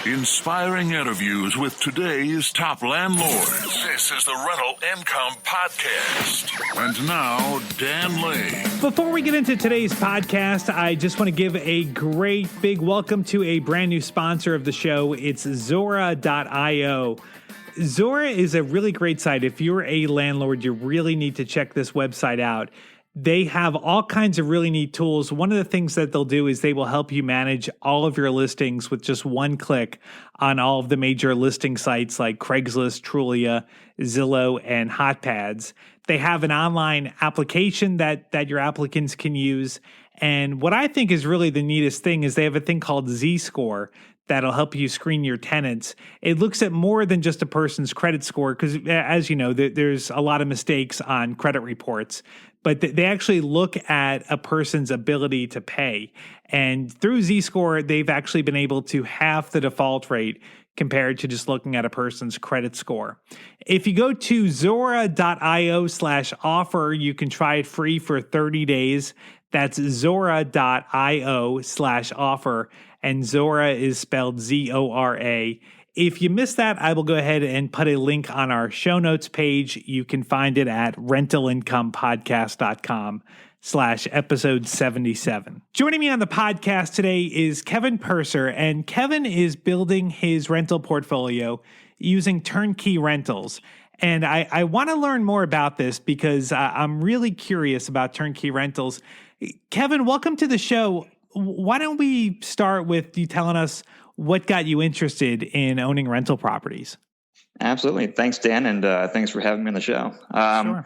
Inspiring interviews with today's top landlords. This is the Rental Income Podcast. And now, Dan Lane. Before we get into today's podcast, I just want to give a great big welcome to a brand new sponsor of the show. It's Zora.io. Zora is a really great site. If you're a landlord, you really need to check this website out. They have all kinds of really neat tools. One of the things that they'll do is they will help you manage all of your listings with just one click on all of the major listing sites like Craigslist, Trulia, Zillow, and HotPads. They have an online application that your applicants can use. And what I think is really the neatest thing is they have a thing called Z-Score that'll help you screen your tenants. It looks at more than just a person's credit score because, as you know, there's a lot of mistakes on credit reports. But they actually look at a person's ability to pay. And through Z-Score, they've actually been able to halve the default rate compared to just looking at a person's credit score. If you go to Zora.io/offer, you can try it free for 30 days. That's Zora.io/offer. And Zora is spelled Zora. If you missed that, I will go ahead and put a link on our show notes page. You can find it at rentalincomepodcast.com/episode 77. Joining me on the podcast today is Kevin Purser, and Kevin is building his rental portfolio using turnkey rentals. And I want to learn more about this because I'm really curious about turnkey rentals. Kevin, welcome to the show. Why don't we start with you telling us what got you interested in owning rental properties? Absolutely. Thanks, Dan, and thanks for having me on the show. Sure.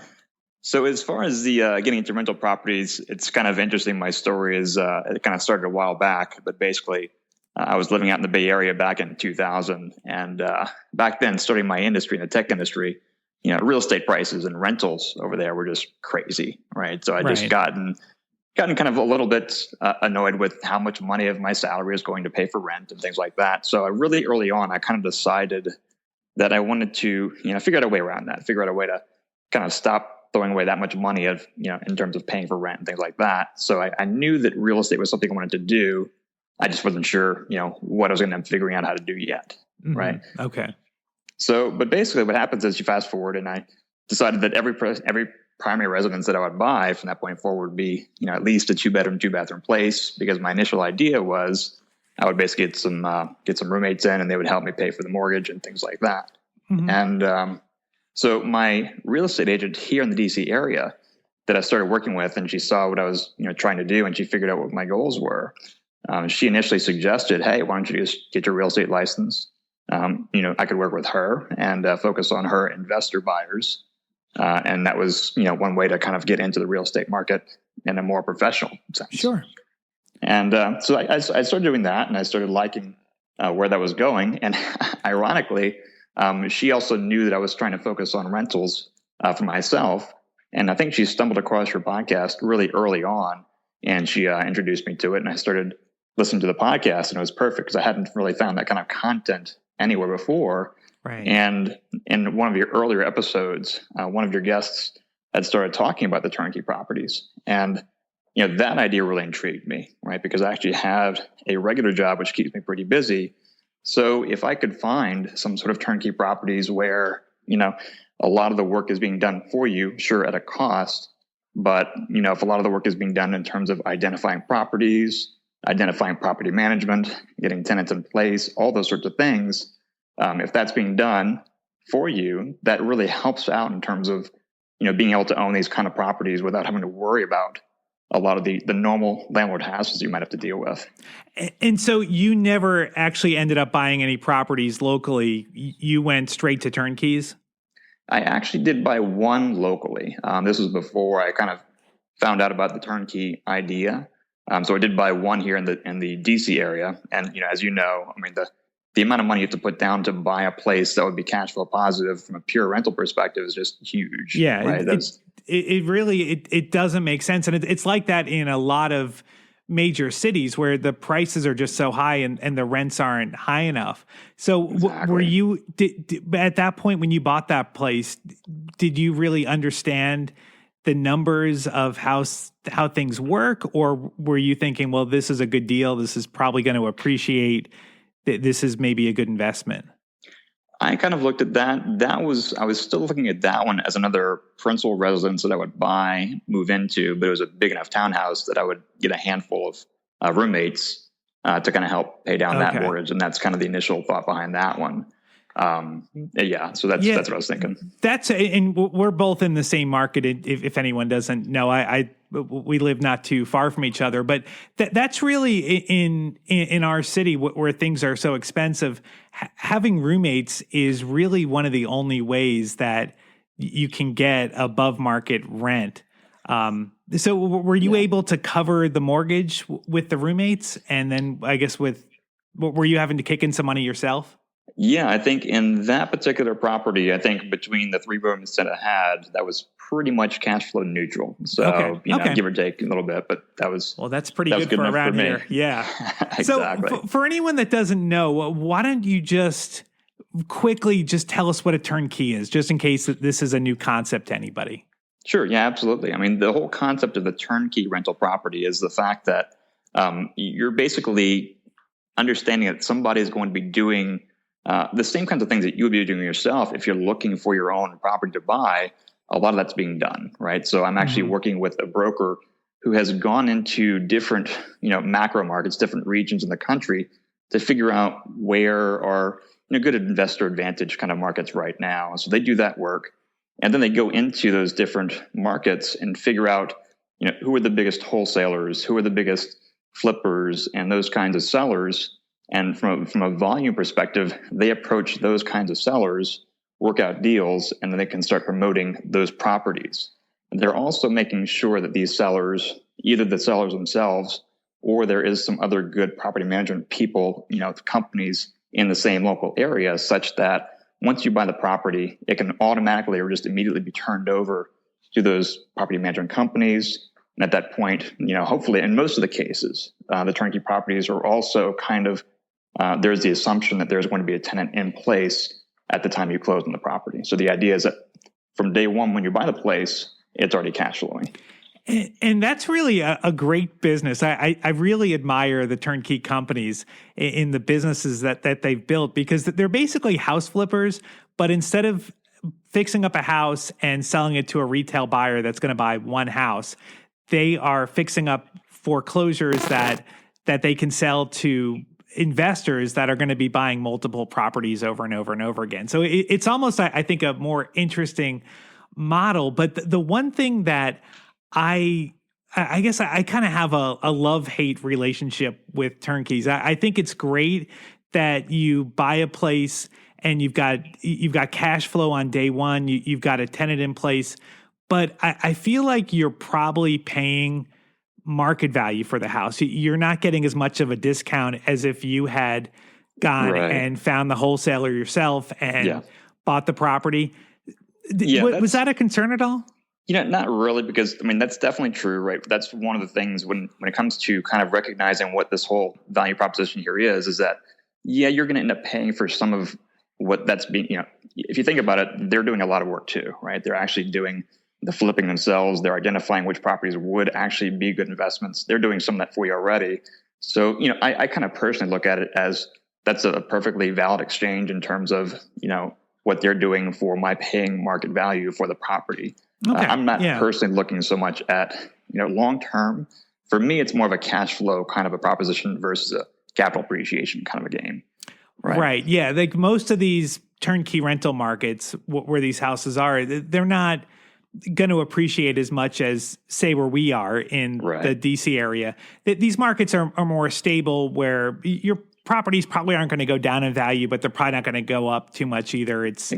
So as far as the getting into rental properties, it's kind of interesting. My story is it kind of started a while back, but basically I was living out in the Bay Area back in 2000, and back then starting my industry in the tech industry, real estate prices and rentals over there were just crazy, right? So I just gotten kind of a little bit annoyed with how much money of my salary is going to pay for rent and things like that. So really early on, I kind of decided that I wanted to, figure out a way around that, figure out a way to kind of stop throwing away that much money in terms of paying for rent and things like that. So I knew that real estate was something I wanted to do. I just wasn't sure, what I was going to be figuring out how to do yet. Mm-hmm. Right. Okay. So, but basically what happens is you fast forward, and I decided that every primary residence that I would buy from that point forward would be, at least a 2-bedroom, 2-bathroom place, because my initial idea was I would basically get some roommates in, and they would help me pay for the mortgage and things like that. Mm-hmm. And so my real estate agent here in the DC area that I started working with, and she saw what I was trying to do, and she figured out what my goals were. She initially suggested, hey, why don't you just get your real estate license? I could work with her and focus on her investor buyers. And that was, one way to kind of get into the real estate market in a more professional sense. Sure. And so I started doing that, and I started liking where that was going. And ironically, she also knew that I was trying to focus on rentals for myself. And I think she stumbled across your podcast really early on, and she introduced me to it. And I started listening to the podcast, and it was perfect because I hadn't really found that kind of content anywhere before. Right. And in one of your earlier episodes, one of your guests had started talking about the turnkey properties. And, that idea really intrigued me, right? Because I actually have a regular job, which keeps me pretty busy. So if I could find some sort of turnkey properties where, a lot of the work is being done for you, sure, at a cost, but, if a lot of the work is being done in terms of identifying properties, identifying property management, getting tenants in place, all those sorts of things, if that's being done for you, that really helps out in terms of, being able to own these kind of properties without having to worry about a lot of the normal landlord hassles you might have to deal with. And so you never actually ended up buying any properties locally. You went straight to turnkeys? I actually did buy one locally. This was before I kind of found out about the turnkey idea. So I did buy one here in the DC area. And, as you know, I mean, the amount of money you have to put down to buy a place that would be cash flow positive from a pure rental perspective is just huge. Yeah, right? it really doesn't make sense. And it's like that in a lot of major cities where the prices are just so high and the rents aren't high enough. So exactly. Were you, at that point when you bought that place, did you really understand the numbers of how things work? Or were you thinking, well, this is a good deal, this is probably going to appreciate, this is maybe a good investment? I kind of looked at that. I was still looking at that one as another principal residence that I would buy, move into, but it was a big enough townhouse that I would get a handful of roommates to kind of help pay down that mortgage. And that's kind of the initial thought behind that one. So that's what I was thinking. And we're both in the same market. If anyone doesn't know, we live not too far from each other, but that's really in our city where things are so expensive. Having roommates is really one of the only ways that you can get above market rent. So were you able to cover the mortgage with the roommates? And then I guess were you having to kick in some money yourself? Yeah, I think in that particular property, I think between the 3 rooms that I had, that was pretty much cash flow neutral. So, give or take a little bit, but that was... Well, that's pretty good for around here. Yeah. Exactly. So for anyone that doesn't know, why don't you just quickly tell us what a turnkey is, just in case this is a new concept to anybody? Sure. Yeah, absolutely. I mean, the whole concept of the turnkey rental property is the fact that you're basically understanding that somebody is going to be doing the same kinds of things that you would be doing yourself if you're looking for your own property to buy. A lot of that's being done, right? So I'm actually working with a broker who has gone into different, macro markets, different regions in the country to figure out where are good investor advantage kind of markets right now. So they do that work, and then they go into those different markets and figure out, who are the biggest wholesalers, who are the biggest flippers, and those kinds of sellers. And from a volume perspective, they approach those kinds of sellers, work out deals, and then they can start promoting those properties. And they're also making sure that these sellers, either the sellers themselves, or there is some other good property management people, companies in the same local area, such that once you buy the property, it can automatically or just immediately be turned over to those property management companies. And at that point, hopefully, in most of the cases, the turnkey properties are also kind of there's the assumption that there's going to be a tenant in place at the time you close on the property. So the idea is that from day one, when you buy the place, it's already cash flowing. And that's really a great business. I really admire the turnkey companies in the businesses that they've built, because they're basically house flippers, but instead of fixing up a house and selling it to a retail buyer that's going to buy one house, they are fixing up foreclosures that they can sell to investors that are going to be buying multiple properties over and over and over again. So it's almost, I think, a more interesting model. But the one thing that I guess I kind of have a love-hate relationship with turnkeys. I think it's great that you buy a place and you've got cash flow on day one. You've got a tenant in place, but I feel like you're probably paying market value for the house. You're not getting as much of a discount as if you had gone and found the wholesaler yourself and bought the property. Was that a concern at all? Not really, because that's definitely true, right? That's one of the things when it comes to kind of recognizing what this whole value proposition here is that, you're going to end up paying for some of what that's being, if you think about it, they're doing a lot of work too, right? They're actually doing the flipping themselves. They're identifying which properties would actually be good investments. They're doing some of that for you already. So, I kind of personally look at it as that's a perfectly valid exchange in terms of, what they're doing for my paying market value for the property. Okay. I'm not personally looking so much at, long term. For me, it's more of a cash flow kind of a proposition versus a capital appreciation kind of a game. Right. Yeah. Like most of these turnkey rental markets where these houses are, they're not going to appreciate as much as, say, where we are in the DC area. These markets are more stable, where your properties probably aren't going to go down in value, but they're probably not going to go up too much either. It's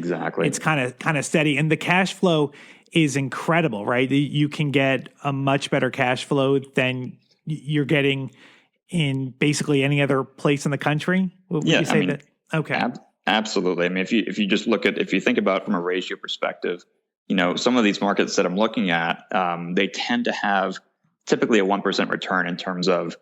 kind of steady, and the cash flow is incredible, right? You can get a much better cash flow than you're getting in basically any other place in the country. Would you say that? Okay. Absolutely. If you just look at, if you think about it from a ratio perspective, some of these markets that I'm looking at, they tend to have typically a 1% return in terms of,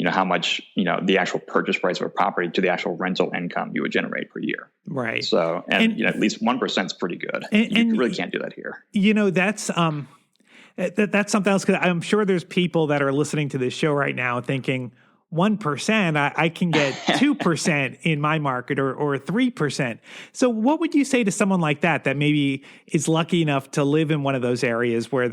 how much, the actual purchase price of a property to the actual rental income you would generate per year. Right. So, and at least 1% is pretty good. And you really can't do that here. That's something else, because I'm sure there's people that are listening to this show right now thinking, 1%, I can get 2% in my market or 3%. So what would you say to someone like that maybe is lucky enough to live in one of those areas where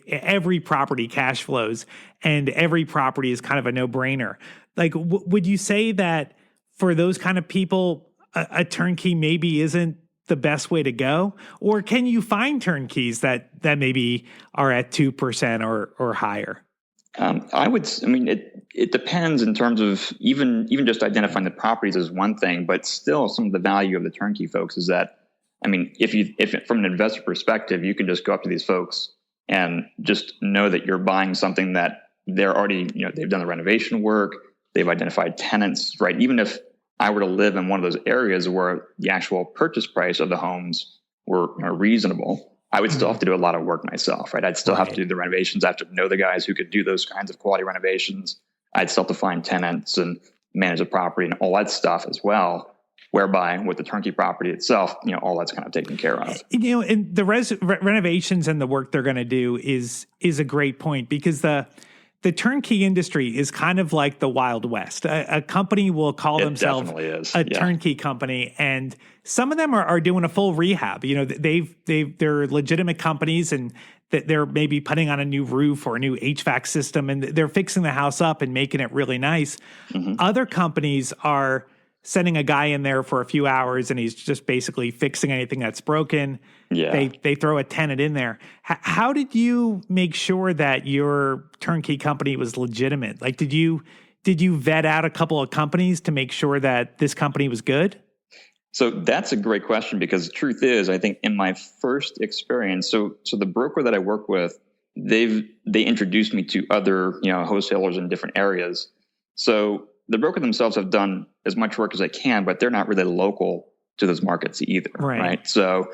every property cash flows and every property is kind of a no-brainer? Like, would you say that for those kind of people, a turnkey maybe isn't the best way to go? Or can you find turnkeys that maybe are at 2% or higher? It depends in terms of even just identifying the properties is one thing, but still some of the value of the turnkey folks is that, if from an investor perspective, you can just go up to these folks and just know that you're buying something that they're already, they've done the renovation work, they've identified tenants, right? Even if I were to live in one of those areas where the actual purchase price of the homes were reasonable, I would still have to do a lot of work myself, right? I'd still have to do the renovations. I have to know the guys who could do those kinds of quality renovations. I'd still have to find tenants and manage the property and all that stuff as well. Whereby with the turnkey property itself, all that's kind of taken care of. And the renovations and the work they're going to do is a great point, because the turnkey industry is kind of like the Wild West. A company will call themselves a turnkey company, and some of them are doing a full rehab. They're legitimate companies, and that they're maybe putting on a new roof or a new HVAC system, and they're fixing the house up and making it really nice. Mm-hmm. Other companies are sending a guy in there for a few hours and he's just basically fixing anything that's broken. Yeah. They throw a tenant in there. How did you make sure that your turnkey company was legitimate? Like, did you vet out a couple of companies to make sure that this company was good? So that's a great question, because the truth is, I think in my first experience, so the broker that I work with, they introduced me to other, wholesalers in different areas. So the broker themselves have done as much work as they can, but they're not really local to those markets either. Right? So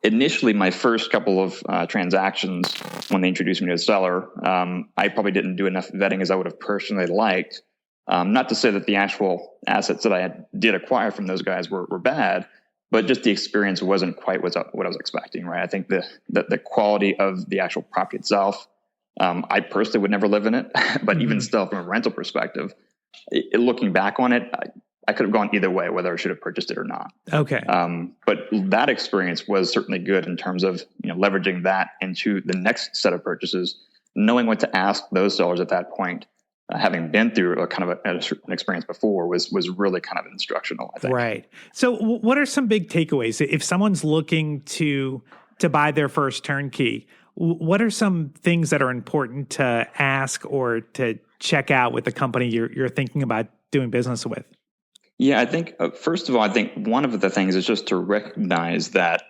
initially, my first couple of transactions, when they introduced me to a seller, I probably didn't do enough vetting as I would have personally liked. Not to say that the actual assets that I did acquire from those guys were bad, but just the experience wasn't quite what I was expecting. Right? I think the quality of the actual property itself, I personally would never live in it, but even still, from a rental perspective, looking back on it, I could have gone either way, whether I should have purchased it or not. Okay. But that experience was certainly good in terms of leveraging that into the next set of purchases, knowing what to ask those sellers at that point. Having been through a kind of an experience before was really kind of instructional, I think. Right. So what are some big takeaways? If someone's looking to buy their first turnkey, what are some things that are important to ask or to check out with the company you're thinking about doing business with? Yeah, I think, first of all, I think one of the things is just to recognize that,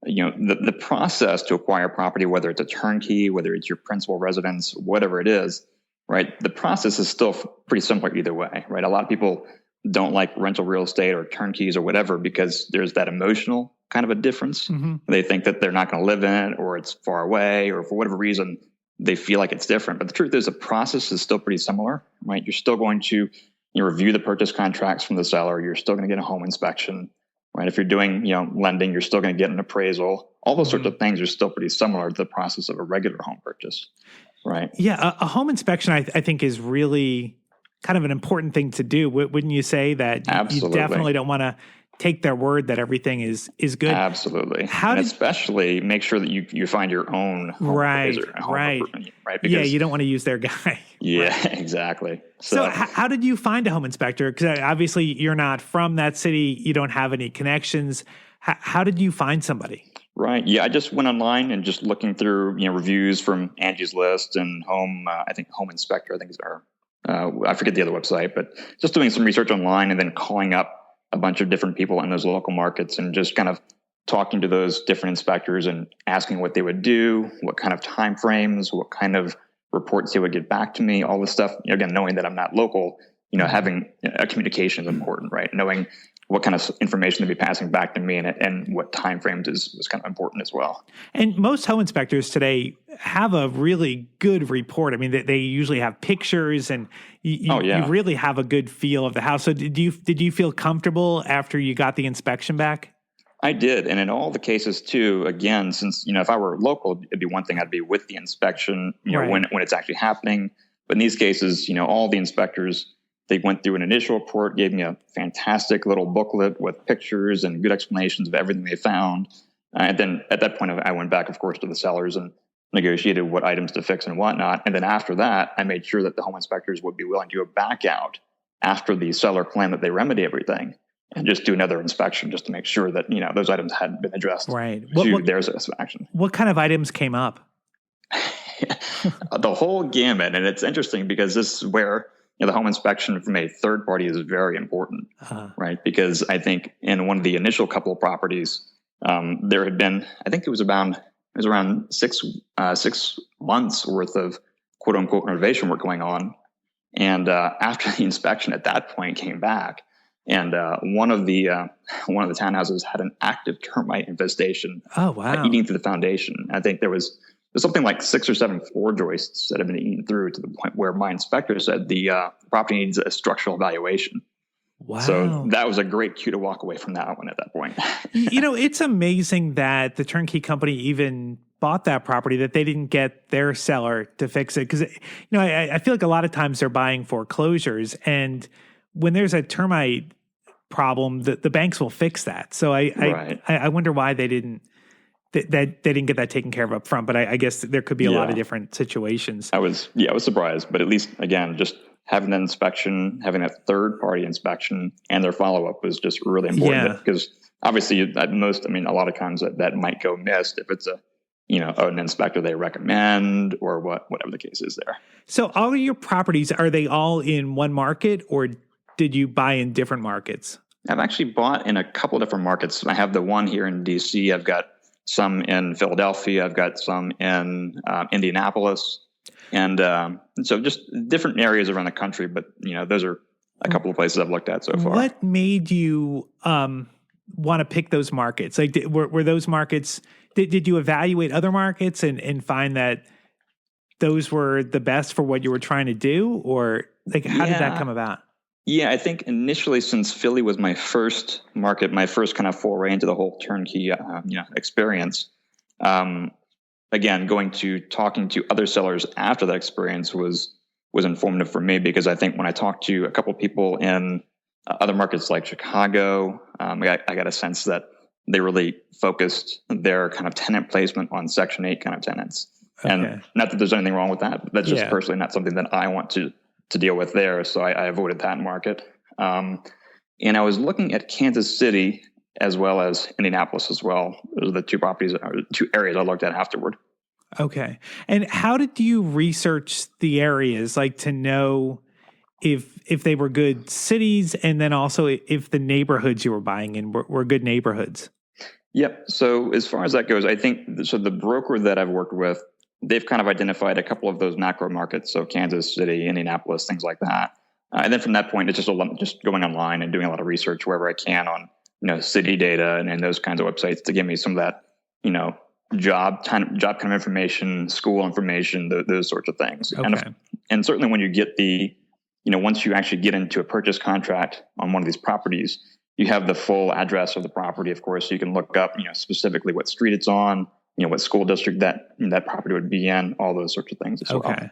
the process to acquire property, whether it's a turnkey, whether it's your principal residence, whatever it is, right? The process is still pretty similar either way, right? A lot of people don't like rental real estate or turnkeys or whatever because there's that emotional kind of a difference. Mm-hmm. They think that they're not going to live in it, or it's far away, or for whatever reason, they feel like it's different. But the truth is the process is still pretty similar, right? You're still going to review the purchase contracts from the seller. You're still going to get a home inspection, right? If you're doing, lending, you're still going to get an appraisal. All those sorts of things are still pretty similar to the process of a regular home purchase, right? Yeah, a home inspection, I think, is really kind of an important thing to do. Wouldn't you say that? Absolutely. You definitely don't want to take their word that everything is good. Absolutely. Especially make sure that you find your own home appraiser, right? Because, you don't want to use their guy. Yeah, right. Exactly. So how did you find a home inspector? Because obviously you're not from that city. You don't have any connections. How did you find somebody? Right. Yeah, I just went online and just looking through reviews from Angie's List and Home Inspector, I think is our I forget the other website, but just doing some research online and then calling up a bunch of different people in those local markets and just kind of talking to those different inspectors and asking what they would do, what kind of time frames, what kind of reports they would get back to me, all this stuff. Again, knowing that I'm not local, having a communication is important, right? Knowing what kind of information they'd be passing back to me and what time frames is kind of important as well. And most home inspectors today have a really good report. I mean, they usually have pictures and you really have a good feel of the house. So did you feel comfortable after you got the inspection back? I did. And in all the cases too, again, since, if I were local, it'd be one thing, I'd be with the inspection, right, when it's actually happening. But in these cases, all the inspectors, They went through an initial report, gave me a fantastic little booklet with pictures and good explanations of everything they found. And then at that point, I went back, of course, to the sellers and negotiated what items to fix and whatnot. And then after that, I made sure that the home inspectors would be willing to go back out after the seller claimed that they remedy everything and just do another inspection just to make sure that, those items hadn't been addressed to their satisfaction. What kind of items came up? The whole gamut. And it's interesting because this is where the home inspection from a third party is very important, right? Because I think in one of the initial couple of properties, there had been, I think it was around 6 months worth of quote unquote renovation work going on. And after the inspection at that point came back, and one of the townhouses had an active termite infestation. Oh, wow. Eating through the foundation. I think there was something like 6 or 7 floor joists that have been eaten through to the point where my inspector said the property needs a structural evaluation. Wow. So that was a great cue to walk away from that one at that point. It's amazing that the turnkey company even bought that property, that they didn't get their seller to fix it. Because, I feel like a lot of times they're buying foreclosures. And when there's a termite problem, the banks will fix that. So I wonder why they didn't. That they didn't get that taken care of up front, but I guess there could be a lot of different situations. I was surprised, but at least again, just having that inspection, having that third party inspection and their follow up was just really important because obviously at most, a lot of times that might go missed if it's an inspector they recommend or whatever the case is there. So all of your properties, are they all in one market or did you buy in different markets? I've actually bought in a couple of different markets. I have the one here in DC. I've got some in Philadelphia. I've got some in Indianapolis. And so just different areas around the country. But, those are a couple of places I've looked at so far. What made you want to pick those markets? Like, were those markets, did you evaluate other markets and find that those were the best for what you were trying to do? Or like, how did that come about? Yeah, I think initially, since Philly was my first market, my first kind of foray into the whole turnkey, experience. Again, talking to other sellers after that experience was informative for me because I think when I talked to a couple of people in other markets like Chicago, I got a sense that they really focused their kind of tenant placement on Section 8 kind of tenants. Okay. And not that there's anything wrong with that, but that's just personally not something that I want to deal with there. So I avoided that market. And I was looking at Kansas City as well as Indianapolis as well. Those are the two areas I looked at afterward. Okay. And how did you research the areas, like to know if they were good cities and then also if the neighborhoods you were buying in were good neighborhoods? Yep. So as far as that goes, I think, the broker that I've worked with, they've kind of identified a couple of those macro markets. So Kansas City, Indianapolis, things like that. And then from that point, it's just going online and doing a lot of research wherever I can on, city data and those kinds of websites to give me some of that, job kind of information, school information, those sorts of things. Okay. And certainly when you get once you actually get into a purchase contract on one of these properties, you have the full address of the property, of course, so you can look up, specifically what street it's on, what school district that property would be in, all those sorts of things as well. Okay.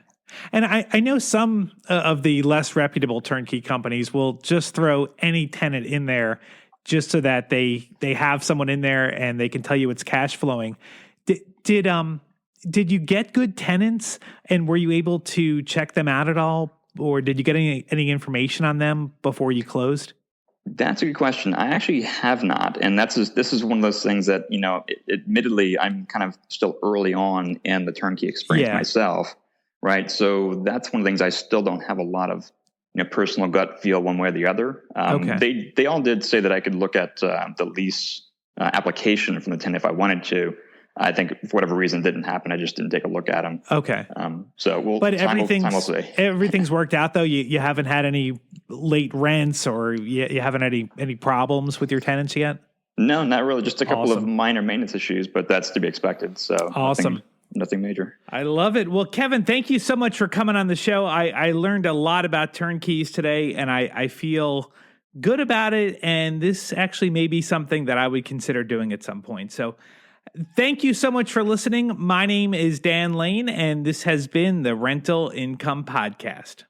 And I know some of the less reputable turnkey companies will just throw any tenant in there just so that they have someone in there and they can tell you it's cash flowing. Did you get good tenants and were you able to check them out at all? Or did you get any information on them before you closed? That's a good question. I actually have not. And this is one of those things that, admittedly, I'm kind of still early on in the turnkey experience myself, right? So that's one of the things I still don't have a lot of, personal gut feel one way or the other. Okay. They all did say that I could look at the lease application from the tenant if I wanted to. I think for whatever reason it didn't happen. I just didn't take a look at them. Okay. But everything's worked out though. You haven't had any late rents or you haven't had any problems with your tenants yet? No, not really. Just a couple of minor maintenance issues, but that's to be expected. So awesome. Nothing major. I love it. Well, Kevin, thank you so much for coming on the show. I learned a lot about turnkeys today and I feel good about it. And this actually may be something that I would consider doing at some point. So thank you so much for listening. My name is Dan Lane, and this has been the Rental Income Podcast.